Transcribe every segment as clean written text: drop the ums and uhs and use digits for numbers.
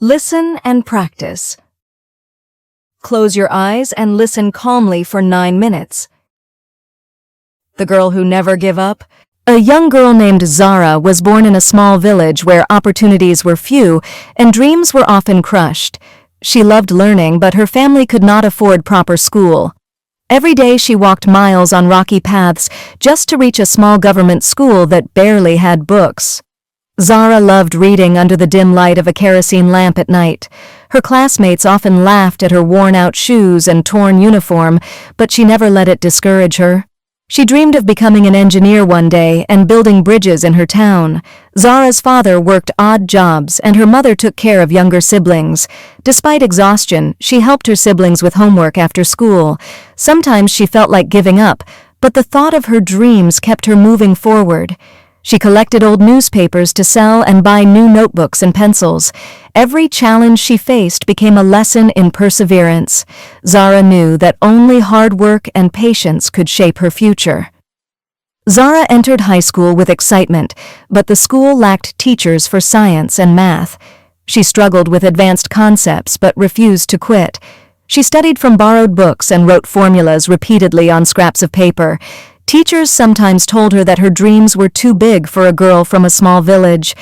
Listen and practice. Close your eyes and listen calmly for 9 minutes. The girl who never gave up? A young girl named Zara was born in a small village where opportunities were few and dreams were often crushed. She loved learning, but her family could not afford proper school. Every day she walked miles on rocky paths just to reach a small government school that barely had books. Zara loved reading under the dim light of a kerosene lamp at night. Her classmates often laughed at her worn-out shoes and torn uniform, but she never let it discourage her. She dreamed of becoming an engineer one day and building bridges in her town. Zara's father worked odd jobs, and her mother took care of younger siblings. Despite exhaustion, she helped her siblings with homework after school. Sometimes she felt like giving up, but the thought of her dreams kept her moving forward. She collected old newspapers to sell and buy new notebooks and pencils. Every challenge she faced became a lesson in perseverance. Zara knew that only hard work and patience could shape her future. Zara entered high school with excitement, but the school lacked teachers for science and math. She struggled with advanced concepts but refused to quit. She studied from borrowed books and wrote formulas repeatedly on scraps of paper. Teachers sometimes told her that her dreams were too big for a girl from a small village.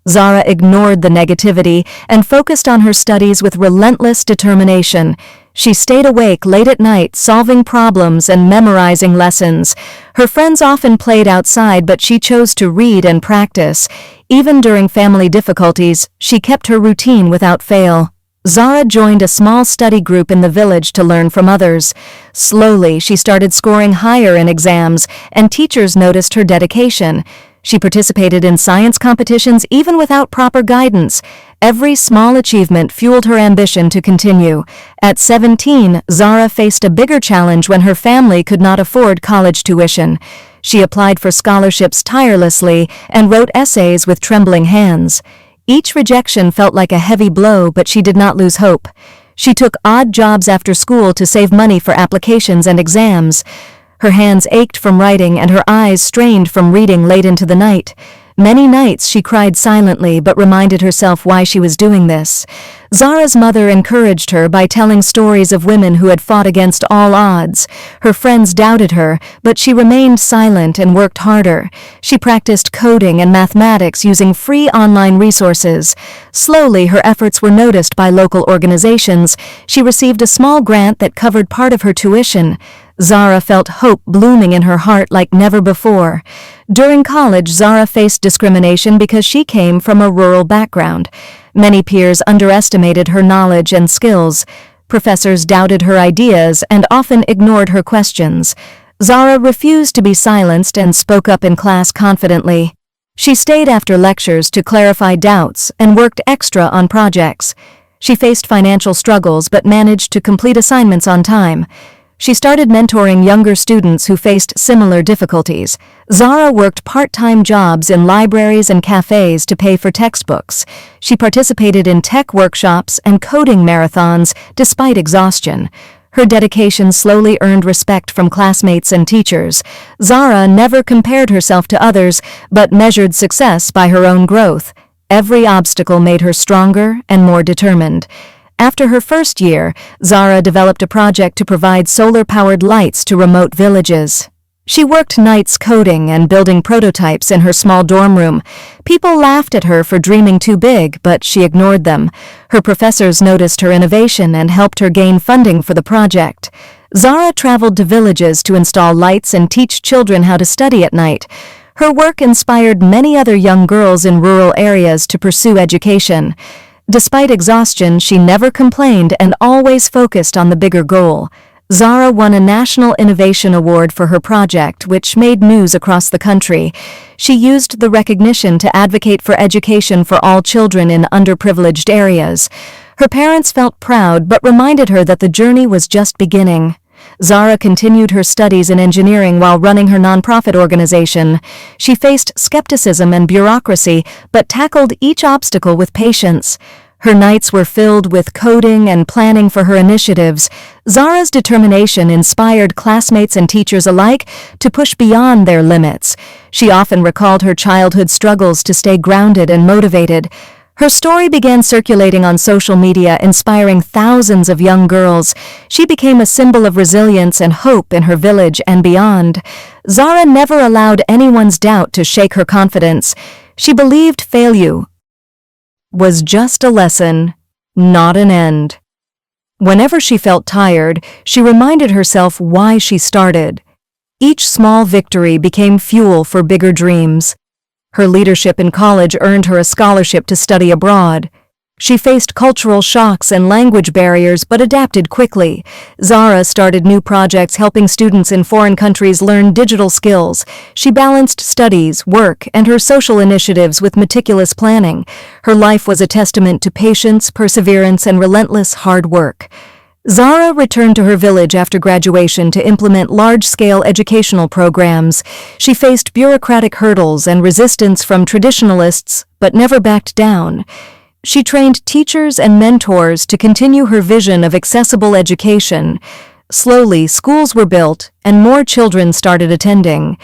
Zara ignored the negativity and focused on her studies with relentless determination. She stayed awake late at night, solving problems and memorizing lessons. Her friends often played outside, but she chose to read and practice. Even during family difficulties, she kept her routine without fail. Zara joined a small study group in the village to learn from others. Slowly, she started scoring higher in exams, and teachers noticed her dedication. She participated in science competitions even without proper guidance. Every small achievement fueled her ambition to continue. At 17, Zara faced a bigger challenge when her family could not afford college tuition. She applied for scholarships tirelessly and wrote essays with trembling hands. Each rejection felt like a heavy blow, but she did not lose hope. She took odd jobs after school to save money for applications and exams. Her hands ached from writing and her eyes strained from reading late into the night. Many nights she cried silently but reminded herself why she was doing this. Zara's mother encouraged her by telling stories of women who had fought against all odds. Her friends doubted her, but she remained silent and worked harder. She practiced coding and mathematics using free online resources. Slowly, her efforts were noticed by local organizations. She received a small grant that covered part of her tuition. Zara felt hope blooming in her heart like never before. During college, Zara faced discrimination because she came from a rural background. Many peers underestimated her knowledge and skills. Professors doubted her ideas and often ignored her questions. Zara refused to be silenced and spoke up in class confidently. She stayed after lectures to clarify doubts and worked extra on projects. She faced financial struggles but managed to complete assignments on time. She started mentoring younger students who faced similar difficulties. Zara worked part-time jobs in libraries and cafes to pay for textbooks. She participated in tech workshops and coding marathons despite exhaustion. Her dedication slowly earned respect from classmates and teachers. Zara never compared herself to others, but measured success by her own growth. Every obstacle made her stronger and more determined. After her first year, Zara developed a project to provide solar-powered lights to remote villages. She worked nights coding and building prototypes in her small dorm room. People laughed at her for dreaming too big, but she ignored them. Her professors noticed her innovation and helped her gain funding for the project. Zara traveled to villages to install lights and teach children how to study at night. Her work inspired many other young girls in rural areas to pursue education. Despite exhaustion, she never complained and always focused on the bigger goal. Zara won a National Innovation Award for her project, which made news across the country. She used the recognition to advocate for education for all children in underprivileged areas. Her parents felt proud but reminded her that the journey was just beginning. Zara continued her studies in engineering while running her nonprofit organization. She faced skepticism and bureaucracy, but tackled each obstacle with patience. Her nights were filled with coding and planning for her initiatives. Zara's determination inspired classmates and teachers alike to push beyond their limits. She often recalled her childhood struggles to stay grounded and motivated. Her story began circulating on social media, inspiring thousands of young girls. She became a symbol of resilience and hope in her village and beyond. Zara never allowed anyone's doubt to shake her confidence. She believed failure was just a lesson, not an end. Whenever she felt tired, she reminded herself why she started. Each small victory became fuel for bigger dreams. Her leadership in college earned her a scholarship to study abroad. She faced cultural shocks and language barriers but adapted quickly. Zara started new projects helping students in foreign countries learn digital skills. She balanced studies, work, and her social initiatives with meticulous planning. Her life was a testament to patience, perseverance, and relentless hard work. Zara returned to her village after graduation to implement large-scale educational programs. She faced bureaucratic hurdles and resistance from traditionalists, but never backed down. She trained teachers and mentors to continue her vision of accessible education. Slowly, schools were built, and more children started attending.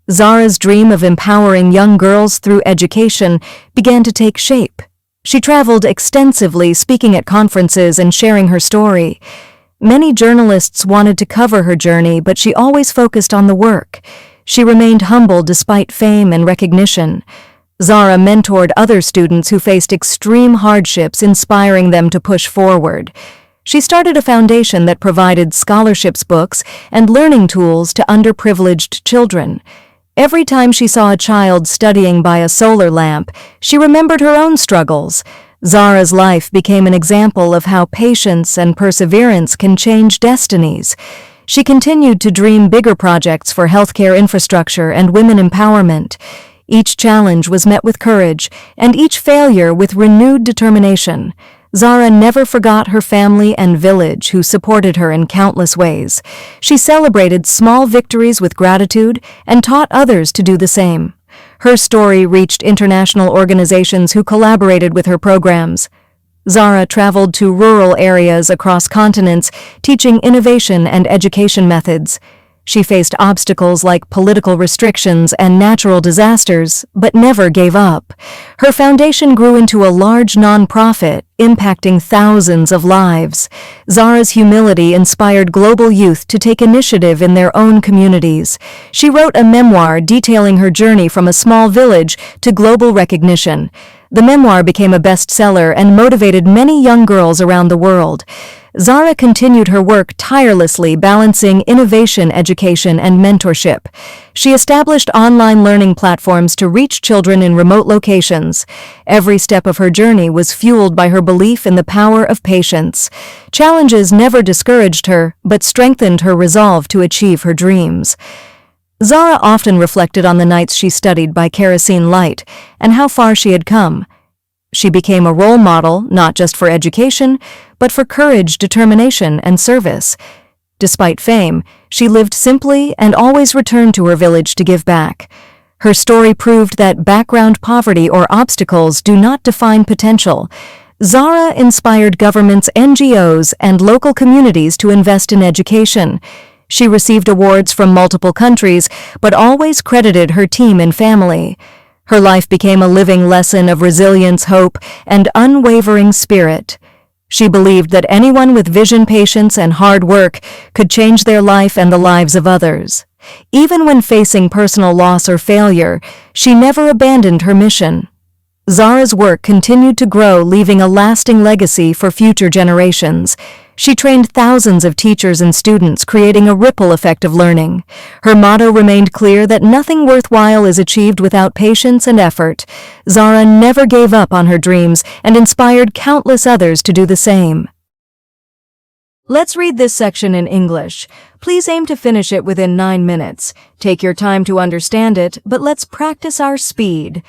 Zara's dream of empowering young girls through education began to take shape. She traveled extensively, speaking at conferences and sharing her story. Many journalists wanted to cover her journey, but she always focused on the work. She remained humble despite fame and recognition. Zara mentored other students who faced extreme hardships, inspiring them to push forward. She started a foundation that provided scholarships, books, and learning tools to underprivileged children. Every time she saw a child studying by a solar lamp, she remembered her own struggles. Zara's life became an example of how patience and perseverance can change destinies. She continued to dream bigger projects for healthcare infrastructure and women empowerment. Each challenge was met with courage, and each failure with renewed determination. Zara never forgot her family and village, who supported her in countless ways. She celebrated small victories with gratitude and taught others to do the same. Her story reached international organizations who collaborated with her programs. Zara traveled to rural areas across continents, teaching innovation and education methods. She faced obstacles like political restrictions and natural disasters, but never gave up. Her foundation grew into a large nonprofit, impacting thousands of lives. Zara's humility inspired global youth to take initiative in their own communities. She wrote a memoir detailing her journey from a small village to global recognition. The memoir became a bestseller and motivated many young girls around the world. Zara continued her work tirelessly, balancing innovation, education, and mentorship. She established online learning platforms to reach children in remote locations. Every step of her journey was fueled by her belief in the power of patience. Challenges never discouraged her, but strengthened her resolve to achieve her dreams. Zara often reflected on the nights she studied by kerosene light and how far she had come. She became a role model, not just for education, but for courage, determination, and service. Despite fame, she lived simply and always returned to her village to give back. Her story proved that background poverty or obstacles do not define potential. Zara inspired governments, NGOs, and local communities to invest in education. She received awards from multiple countries, but always credited her team and family. Her life became a living lesson of resilience, hope, and unwavering spirit. She believed that anyone with vision, patience, and hard work could change their life and the lives of others. Even when facing personal loss or failure, she never abandoned her mission. Zara's work continued to grow, leaving a lasting legacy for future generations. She trained thousands of teachers and students, creating a ripple effect of learning. Her motto remained clear that nothing worthwhile is achieved without patience and effort. Zara never gave up on her dreams and inspired countless others to do the same. Let's read this section in English. Please aim to finish it within 9 minutes. Take your time to understand it, but let's practice our speed.